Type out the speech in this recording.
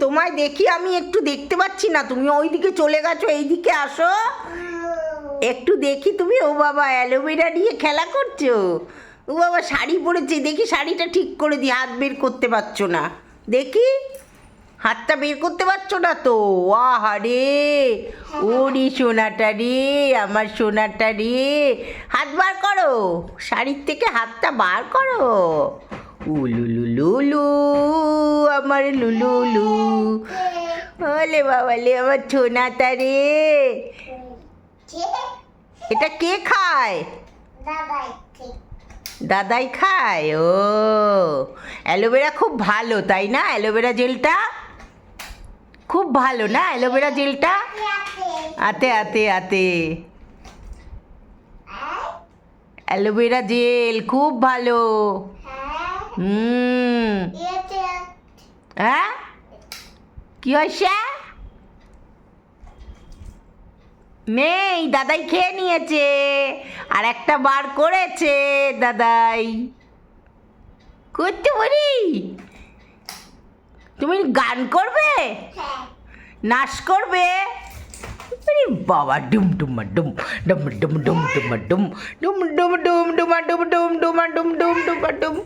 তোমায় দেখি আমি একটু দেখতে পাচ্ছি না, তুমি ওইদিকে চলে গেছো, এইদিকে আসো একটু দেখি। তুমি ও বাবা অ্যালোভেরা নিয়ে খেলা করছো? ও বাবা শাড়ি পরেছে, দেখি শাড়িটা ঠিক করে দিই। হাত বের করতে পারছো না, দেখি হাতটা বের করতে পারছো না তো? আহা রে, ওরে সোনাটা রে, আমার সোনাটা রে, হাত বার করো, শাড়ির থেকে হাতটা বার করো। উলুলুলুলু, আমার লুলুলু, ওলে বাবালে আমার সোনাটা রে। এটা কে খায়? দাদাই খায়। ও অ্যালোভেরা খুব ভালো তাই না? অ্যালোভেরা জেলটা খুব ভালো না? অ্যালোভেরা জেলটা আতে আতে আতে অ্যালোভেরা জেল খুব ভালো। হ্যাঁ, কি হয়েছে? নেই, দাদাই খেয়ে নিয়েছে, আর একটা বার করেছে দাদাই। করতে পারি? তুমি গান করবে, নাচ করবে? আরে বাবা, ডুম ডুমা ডুম ডুম ডুম ডুম ডুমা ডুম ডুম ডুম ডুম ডুমা ডুম ডুম ডুমা ডুম ডুম ডুমা ডুম।